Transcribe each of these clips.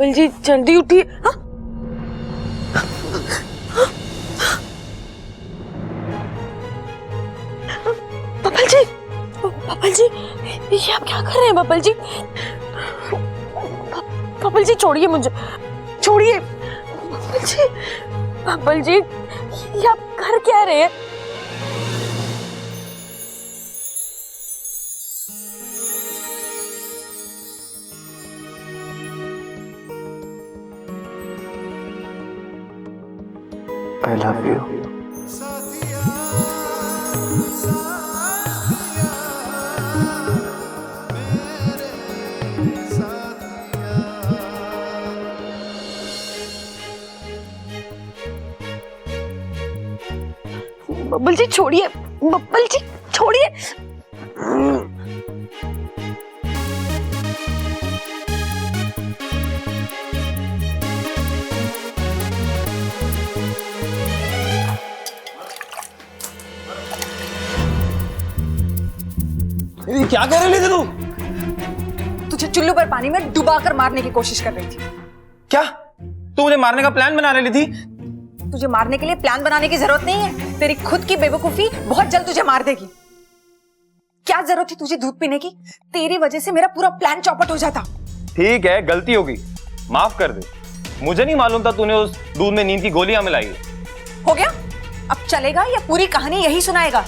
Bubble जी जल्दी उठिए। हाँ? बबल जी ये आप क्या कर रहे हैं बबल जी? बबल जी छोड़िए मुझे, छोड़िए बबल जी ये आप कर क्या रहे हैं? I love you. बबल जी छोड़िए, बबल जी छोड़िए। क्या कर रही थी तू? तुझे चुल्लू पर पानी में डुबाकर मारने की कोशिश कर रही थी। क्या तू मुझे मारने का प्लान बना रही थी? तुझे मारने के लिए प्लान बनाने की जरूरत नहीं है। तेरी खुद की बेवकूफी बहुत जल्द तुझे मार देगी। क्या जरूरत थी तुझे दूध पीने की? तेरी वजह से मेरा पूरा प्लान चौपट हो जाता। ठीक है, गलती होगी, माफ कर दे। मुझे नहीं मालूम था तूने उस दूध में नींद की गोलियां मिलाई है। हो गया? अब चलेगा या पूरी कहानी यही सुनाएगा?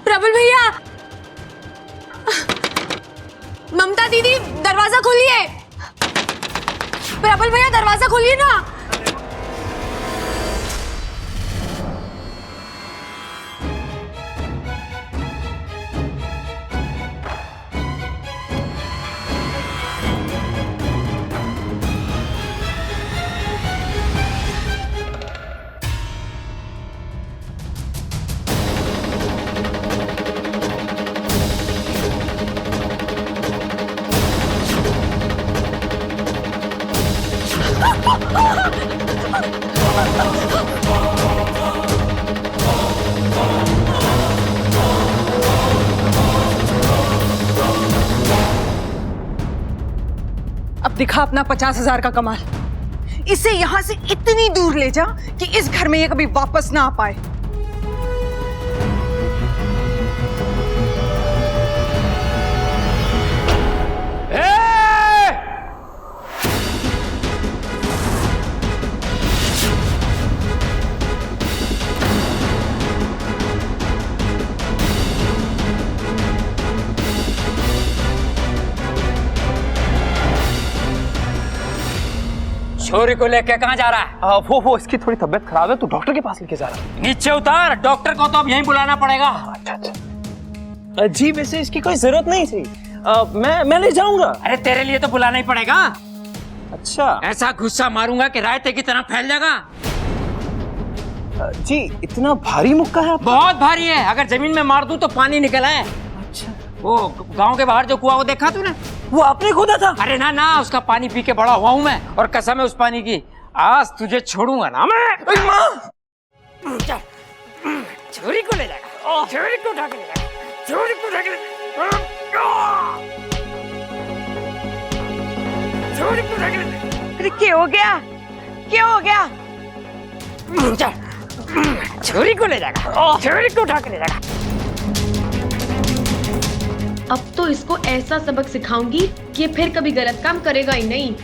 प्रबल भैया, ममता दीदी दरवाजा खोलिए। प्रबल भैया दरवाजा खोलिए ना। अब दिखा अपना 50,000 का कमाल। इसे यहां से इतनी दूर ले जा कि इस घर में ये कभी वापस ना आ पाए। छोरी को लेके कहाँ जा रहा है? वो इसकी थोड़ी तबीयत खराब है, तो डॉक्टर के पास लेके जा रहा है। नीचे उतार, डॉक्टर को तो अब यहीं बुलाना पड़ेगा। अच्छा। जी वैसे इसकी कोई जरूरत नहीं थी। मैं ले जाऊंगा। अरे तेरे लिए तो बुलाना ही पड़ेगा। अच्छा। ऐसा गुस्सा मारूंगा कि रायते की तरह फैल जाएगा। जी इतना भारी मुक्का है आपका? बहुत भारी है, अगर जमीन में मार दूं तो पानी निकल आए। अच्छा। वो गांव के बाहर जो कुआं वो देखा तूने? वो आपने खोदा था? अरे ना ना, उसका पानी पी के बड़ा हुआ हूं मैं, और कसम है उस पानी की, आज तुझे छोड़ूंगा ना मैं। छोरी को ले जाएगा, छोरी को उठा के ले जाएगा, छोरी को उठा के ले छोरी को उठा के ले। अरे क्या हो गया? क्या हो गया? छोरी को ले जाएगा, छोरी को उठा के ले जाएगा। अब तो इसको ऐसा सबक सिखाऊंगी कि फिर कभी गलत काम करेगा ही नहीं।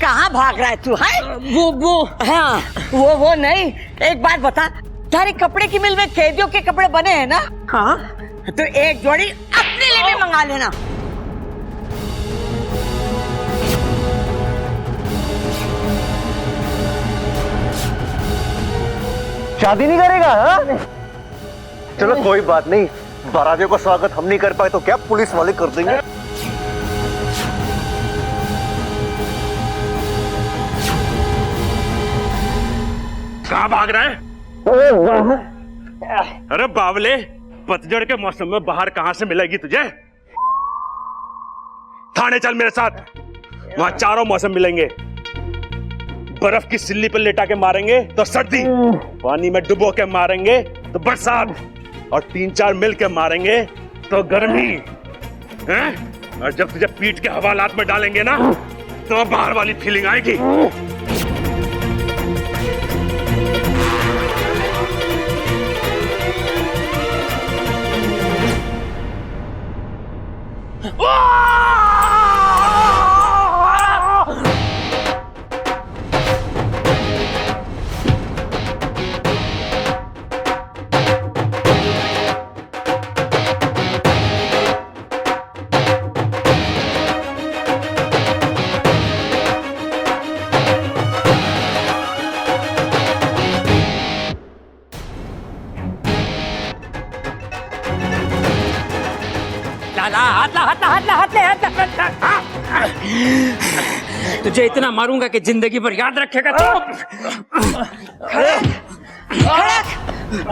कहाँ भाग रहा है तू? है वो हाँ, वो नहीं। एक बात बता, तारे कपड़े की मिल में कैदियों के कपड़े बने हैं ना? हाँ, तो एक जोड़ी अपने लिए भी मंगा लेना। शादी नहीं करेगा? हाँ? चलो कोई बात नहीं, बारातियों का स्वागत हम नहीं कर पाए तो क्या पुलिस वाले कर देंगे। कहाँ भाग रहा है? अरे बावले, पतझड़ के मौसम में बाहर कहां से मिलेगी तुझे? थाने चल मेरे साथ, वहां चारों मौसम मिलेंगे। बर्फ की सिल्ली पर लेटा के मारेंगे तो सर्दी, पानी में डुबो के मारेंगे तो बरसात, और 3-4 मिल के मारेंगे तो गर्मी हैं? और जब तुझे पीठ के हवालात में डालेंगे ना तो बाहर वाली फीलिंग आएगी। तुझे इतना मारूंगा कि जिंदगी भर याद रखेगा तो।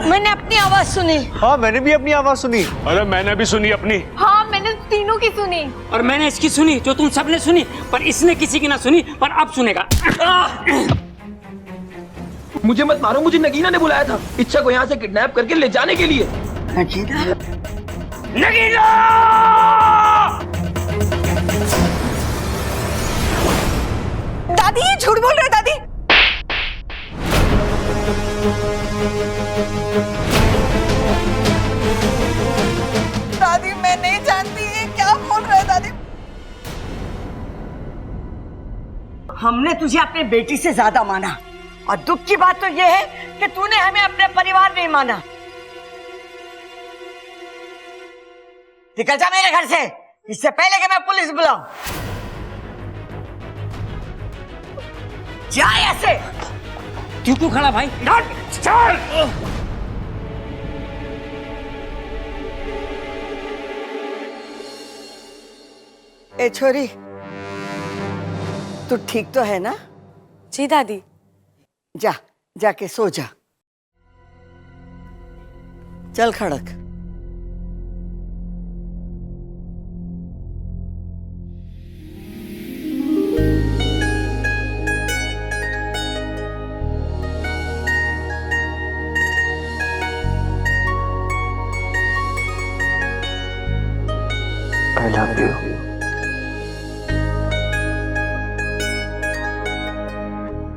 मैंने अपनी आवाज सुनी। हाँ मैंने भी अपनी आवाज सुनी। अरे मैंने भी सुनी अपनी। हाँ मैंने तीनों की सुनी। और मैंने इसकी सुनी जो तुम सबने सुनी, पर इसने किसी की ना सुनी, पर अब सुनेगा। मुझे मत मारो, मुझे नगीना ने बुलाया था इच्छा को यहाँ से किडनैप करके ले जाने के लिए। नगीना? नगीना! दादी ये झूठ बोल रहे हैं दादी। दादी मैं नहीं जानती, ये क्या बोल रहे हैं दादी। हमने तुझे अपनी बेटी से ज्यादा माना, और दुख की बात तो यह है कि तूने हमें अपने परिवार नहीं माना। निकल जा मेरे घर से, इससे पहले कि मैं पुलिस बुलाऊं। जा ऐसे। क्यों खड़ा भाई? चल! ए छोरी, तू ठीक तो है ना? जी दादी। जा, जाके सो जा। चल खड़क। I love you.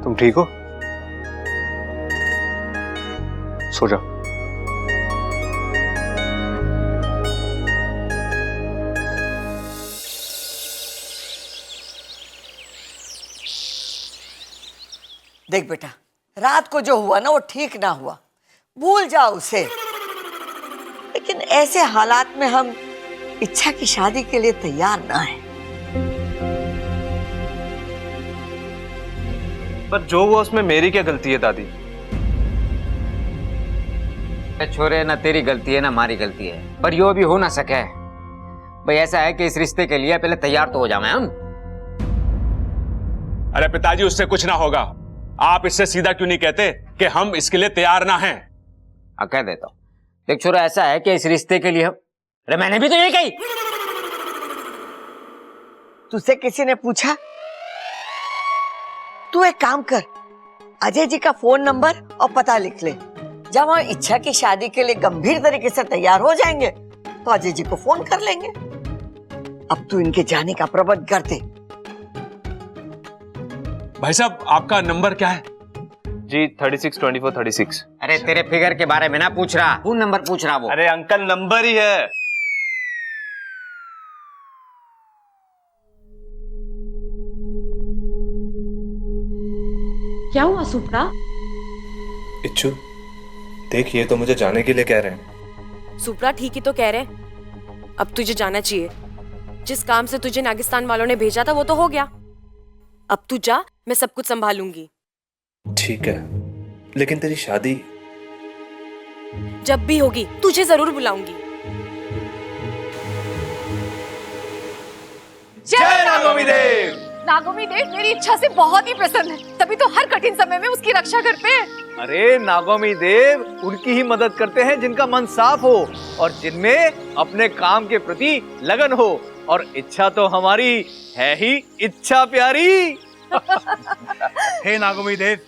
तुम ठीक हो? सो जाओ। देख बेटा, रात को जो हुआ ना वो ठीक ना हुआ, भूल जाओ उसे। लेकिन ऐसे हालात में हम इच्छा की शादी के लिए तैयार ना है। पर जो हुआ उसमें मेरी क्या गलती है दादी? छोरे, ना तेरी गलती है ना हमारी गलती है, पर यो भी हो ना सके। भाई ऐसा है कि इस रिश्ते के लिए पहले तैयार तो हो जाए हम। अरे पिताजी, उससे कुछ ना होगा। आप इससे सीधा क्यों नहीं कहते कि हम इसके लिए तैयार ना हैं? कह देता हूँ। देख छोरा, ऐसा है कि इस रिश्ते के लिए हम... अरे मैंने भी तो यही कही। तुझसे किसी ने पूछा? तू एक काम कर, अजय जी का फोन नंबर और पता लिख ले। जब हम इच्छा की शादी के लिए गंभीर तरीके से तैयार हो जाएंगे तो अजय जी को फोन कर लेंगे। अब तू इनके जाने का प्रबंध कर दे। भाई साहब, आपका नंबर क्या है? जी 362436। अरे तेरे फिगर के बारे में ना पूछ रहा, फोन नंबर पूछ रहा वो। अरे अंकल, नंबर ही है। क्या हुआ सुप्रा? इच्छु, देख ये तो मुझे जाने के लिए कह रहे हैं। सुप्रा ठीक ही तो कह रहे। अब तुझे जाना चाहिए। जिस काम से तुझे नागिस्तान वालों ने भेजा था वो तो हो गया। अब तू जा, मैं सब कुछ संभालूंगी। ठीक है, लेकिन तेरी शादी जब भी होगी तुझे जरूर बुलाऊंगी। जय नागोमी देव। नागोमी देव मेरी इच्छा से बहुत ही प्रसन्न है, तभी तो हर कठिन समय में उसकी रक्षा करते हैं। अरे नागोमी देव उनकी ही मदद करते हैं जिनका मन साफ हो और जिनमें अपने काम के प्रति लगन हो, और इच्छा तो हमारी है ही इच्छा प्यारी। हे नागोमी देव,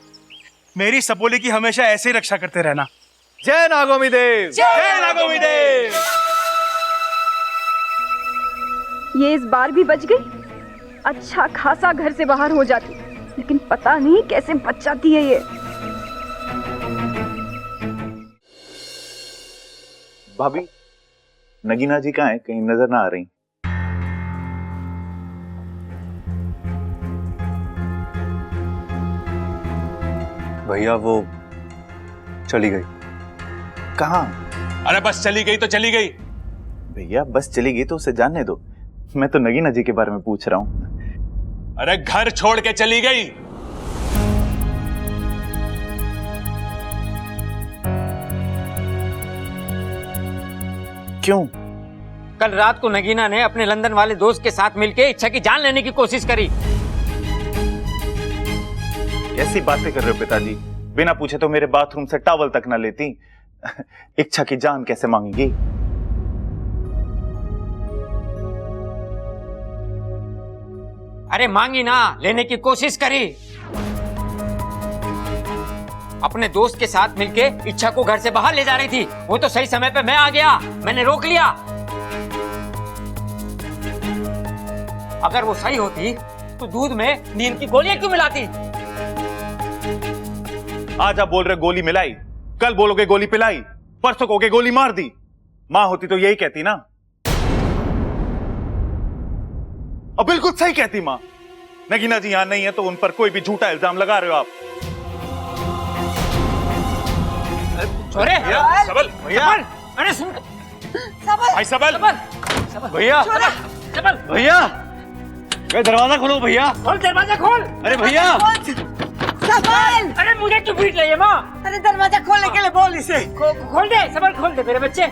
मेरी सपोली की हमेशा ऐसे ही रक्षा करते रहना। जय नागोमी देव। जय नागोमी देव। ये इस बार भी बच गई। अच्छा खासा घर से बाहर हो जाती, लेकिन पता नहीं कैसे बच जाती है ये। भाभी, नगीना जी कहाँ है? कहीं नजर ना आ रही। भैया वो चली गई। कहाँ? अरे बस चली गई तो चली गई। भैया बस चली गई तो उसे जानने दो, मैं तो नगीना जी के बारे में पूछ रहा हूँ। अरे घर छोड़ के चली गई। क्यों? कल रात को नगीना ने अपने लंदन वाले दोस्त के साथ मिलकर इच्छा की जान लेने की कोशिश करी। कैसी बातें कर रहे हो पिताजी? बिना पूछे तो मेरे बाथरूम से टॉवल तक ना लेती। इच्छा की जान कैसे मांगेगी? अरे मांगी ना, लेने की कोशिश करी। अपने दोस्त के साथ मिलके इच्छा को घर से बाहर ले जा रही थी। वो तो सही समय पे मैं आ गया, मैंने रोक लिया। अगर वो सही होती तो दूध में नींद की गोलियां क्यों मिलाती? आज आप बोल रहे गोली मिलाई, कल बोलोगे गोली पिलाई, परसों कहोगे गोली मार दी। मां होती तो यही कहती ना। अब बिल्कुल सही कहती मां। नगीना जी यहां नहीं है तो उन पर कोई भी झूठा इल्जाम लगा रहे हो आप। छोरे सबल भैया, अरे सुन भाई सबल भैया भैया दरवाजा खोलो भैया। खोल दरवाजा खोल। अरे भैया सबल, अरे मुझे क्यों पीट रही है माँ? अरे दरवाजा खोलने के लिए बोल इसे। खोल दे सबल, खोल दे मेरे बच्चे।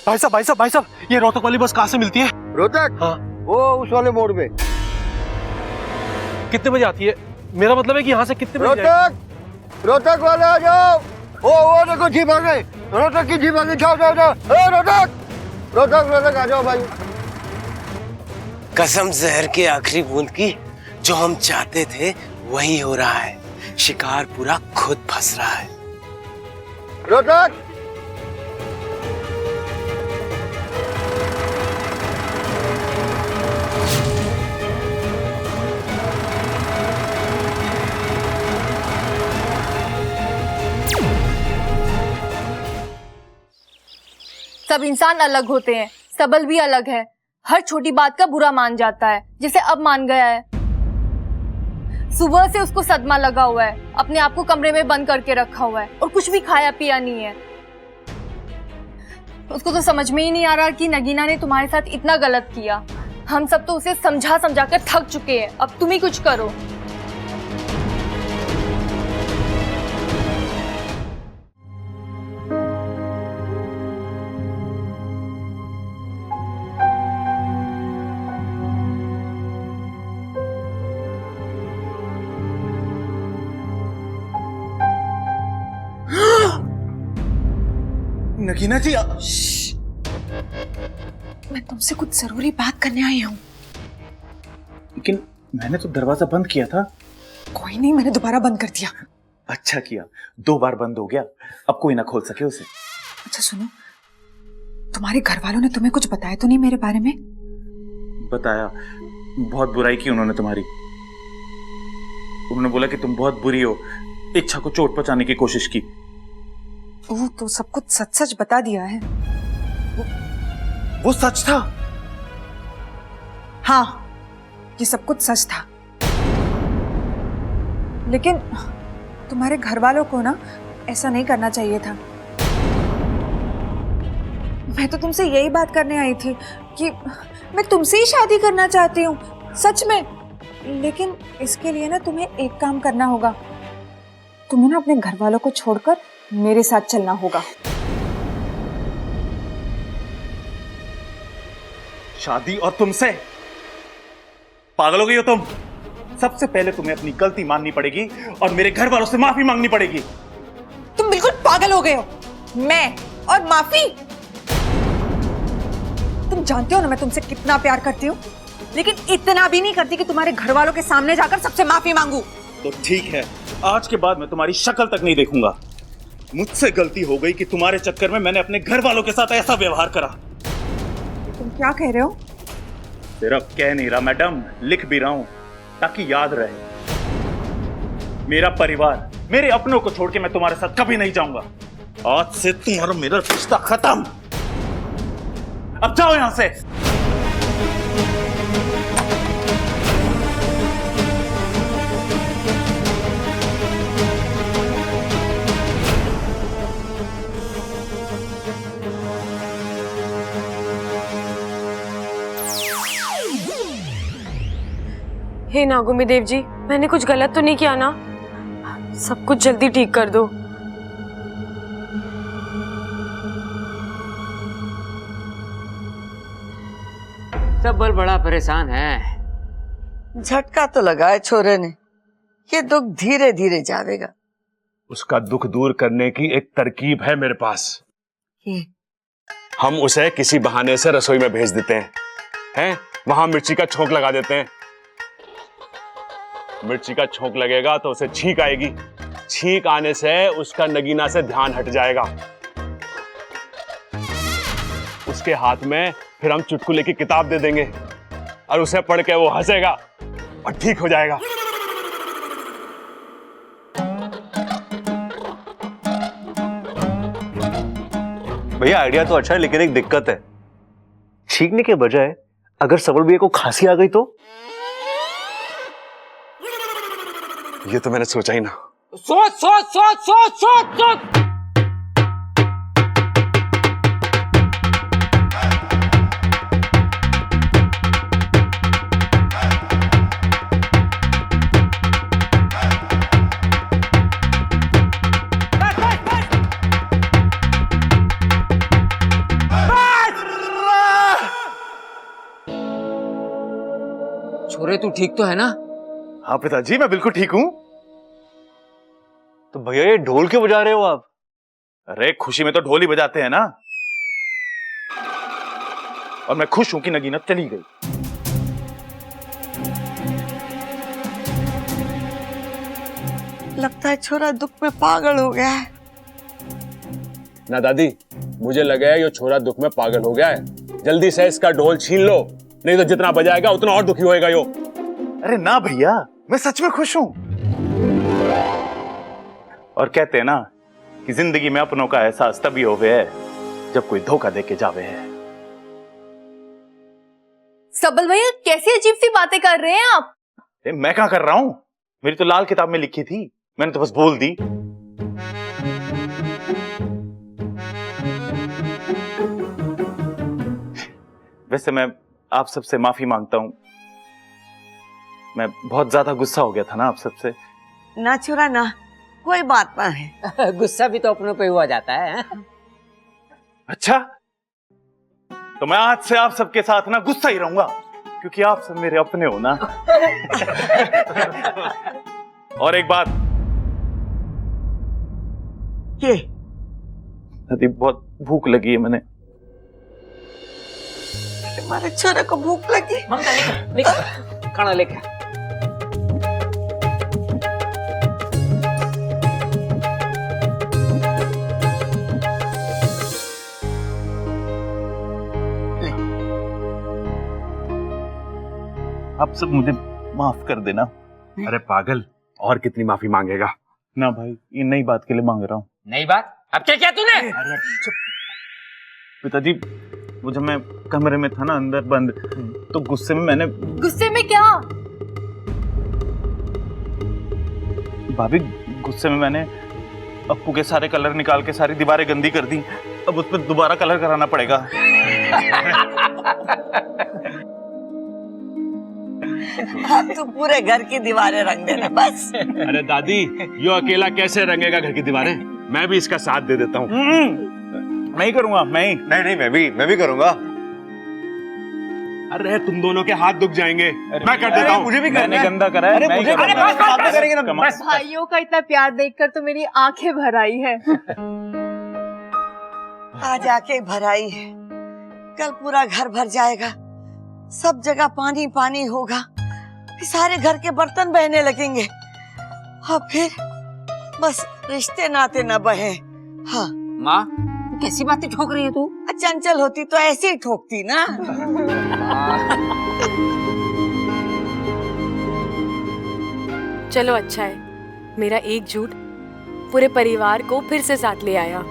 भाई साहब, ये रोहतक वाली बस कहाँ से मिलती है? रोहतक? हाँ। वो उस वाले मोड़ पे। कितने बजे आती है? मेरा मतलब है कि यहाँ से कितने बजे रोहतक, रोहतक वाले आ जाओ। वो देखो जीप आ गई, रोहतक की जीप आ गई। जाओ जाओ जाओ। रोहतक आ जाओ भाई। कसम जहर के आखिरी बूंद की, जो हम चाहते थे वही हो रहा है। शिकार पूरा खुद फंस रहा है। रोहतक सब इंसान अलग होते हैं, सबल भी अलग है। हर छोटी बात का बुरा मान जाता है, जैसे अब मान गया है। सुबह से उसको सदमा लगा हुआ है, अपने आप को कमरे में बंद करके रखा हुआ है और कुछ भी खाया पिया नहीं है। उसको तो समझ में ही नहीं आ रहा कि नगीना ने तुम्हारे साथ इतना गलत किया। हम सब तो उसे समझा समझा कर थक चुके हैं, अब तुम ही कुछ करो। नगीना जी मैं तुमसे कुछ जरूरी बात करने आई हूँ। लेकिन मैंने तो दरवाजा बंद किया था। कोई नहीं, मैंने दोबारा बंद कर दिया। अच्छा किया, 2 बार बंद हो गया, अब कोई ना खोल सके उसे। अच्छा सुनो, तुम्हारे घर वालों ने तुम्हें कुछ बताया तो नहीं मेरे बारे में? बताया, बहुत बुराई की उन्होंने तुम्हारी। उन्होंने बोला कि तुम बहुत बुरी हो, इच्छा को चोट पहुंचाने की कोशिश की। ओह, तो सब कुछ सच सच बता दिया है। वो सच था? हाँ, ये सब कुछ सच था। लेकिन तुम्हारे घर वालों को ना ऐसा नहीं करना चाहिए था। मैं तो तुमसे यही बात करने आई थी कि मैं तुमसे ही शादी करना चाहती हूँ, सच में। लेकिन इसके लिए ना तुम्हें एक काम करना होगा। तुम्हें ना अपने घर वालों को छोड़कर मेरे साथ चलना होगा। शादी और तुमसे? पागल हो गई हो तुम? सबसे पहले तुम्हें अपनी गलती माननी पड़ेगी और मेरे घर वालों से माफी मांगनी पड़ेगी। तुम बिल्कुल पागल हो गए हो। मैं और माफी? तुम जानते हो ना मैं तुमसे कितना प्यार करती हूँ, लेकिन इतना भी नहीं करती कि तुम्हारे घर वालों के सामने जाकर सबसे माफी मांगू। तो ठीक है, आज के बाद मैं तुम्हारी शक्ल तक नहीं देखूंगा। मुझसे गलती हो गई कि तुम्हारे चक्कर में मैंने अपने घर वालों के साथ ऐसा व्यवहार करा। तुम क्या कह रहे हो? सिर्फ कह नहीं रहा मैडम, लिख भी रहा हूं ताकि याद रहे। मेरा परिवार, मेरे अपनों को छोड़ के मैं तुम्हारे साथ कभी नहीं जाऊंगा। आज से तुम्हारा मेरा रिश्ता खत्म। अब जाओ यहां से। हे नागोमी देव जी, मैंने कुछ गलत तो नहीं किया ना? सब कुछ जल्दी ठीक कर दो। सब बल बड़ा परेशान है। झटका तो लगा है छोरे ने, ये दुख धीरे धीरे जावेगा। उसका दुख दूर करने की एक तरकीब है मेरे पास। हम उसे किसी बहाने से रसोई में भेज देते हैं, वहां मिर्ची का छोंक लगा देते हैं। मिर्ची का छोंक लगेगा तो उसे छींक आएगी। छींक आने से उसका नगीना से ध्यान हट जाएगा। उसके हाथ में फिर हम चुटकुले की किताब दे देंगे और उसे पढ़ के वो हंसेगा और ठीक हो जाएगा। भैया आइडिया तो अच्छा है, लेकिन एक दिक्कत है। छींकने के बजाय अगर सबल भैया को खांसी आ गई तो? ये तो मैंने सोचा ही ना। सोच सोच सोच सोच सोच सोच। छोरे तू ठीक तो है ना? हाँ पिताजी, मैं बिल्कुल ठीक हूं। तो भैया ये ढोल क्यों बजा रहे हो आप? अरे खुशी में तो ढोल ही बजाते हैं ना। और मैं खुश हूं कि नगीना चली गई। लगता है छोरा दुख में पागल हो गया है। ना दादी, मुझे लगा है ये छोरा दुख में पागल हो गया है। जल्दी से इसका ढोल छीन लो, नहीं तो जितना बजाएगा उतना और दुखी होएगा यो। अरे ना भैया, मैं सच में खुश हूं। और कहते हैं ना कि जिंदगी में अपनों का एहसास तभी होवे है जब कोई धोखा देके जावे है। सबल भैया कैसी अजीब सी बातें कर रहे हैं आप? मैं क्या कर रहा हूं? मेरी तो लाल किताब में लिखी थी, मैंने तो बस बोल दी। वैसे मैं आप सबसे माफी मांगता हूं। मैं बहुत ज्यादा गुस्सा हो गया था ना आप सबसे। ना छोरा ना, कोई बात ना है। गुस्सा भी तो अपनों पे हुआ जाता है। अच्छा, तो मैं आज से आप सबके साथ ना गुस्सा ही रहूंगा, क्योंकि आप सब मेरे अपने हो ना। और एक बात, ये नदी बहुत भूख लगी है। मैंने तुम्हारे छोरे को भूख लगी? खाना लेके। आप सब मुझे माफ कर देना। अरे पागल, और कितनी माफी मांगेगा? ना भाई, ये नई बात के लिए मांग रहा हूँ। नई बात? अब क्या किया तूने? अरे पिताजी, वो जब मैं कमरे में था ना अंदर बंद, तो गुस्से में मैंने। गुस्से में क्या? भाभी, गुस्से में मैंने अप्पू के सारे कलर निकाल के सारी दीवारें गंदी कर दी। अब उस पर दोबारा कलर कराना पड़ेगा। अब तो पूरे घर की दीवारें रंग देना बस। अरे दादी, यो अकेला कैसे रंगेगा घर की दीवारें? मैं भी इसका साथ दे देता हूँ। मैं ही करूंगा। मैं ही नहीं, मैं भी करूंगा। अरे तुम दोनों के हाथ दुख जाएंगे, मैं कर देता हूँ। मुझे भी मैंने गंदा करा है, मैं ही करूंगा। करेंगे ना। भाइयों का इतना प्यार देखकर तो मेरी आंखें भर आई है। आज आके भराई है, कल पूरा घर भर जाएगा, सब जगह पानी पानी होगा, फिर सारे घर के बर्तन बहने लगेंगे और फिर बस रिश्ते नाते न बहे। हाँ माँ कैसी बातें ठोक रही है तू? चंचल होती तो ऐसे ही ठोकती ना। चलो अच्छा है, मेरा एक झूठ पूरे परिवार को फिर से साथ ले आया।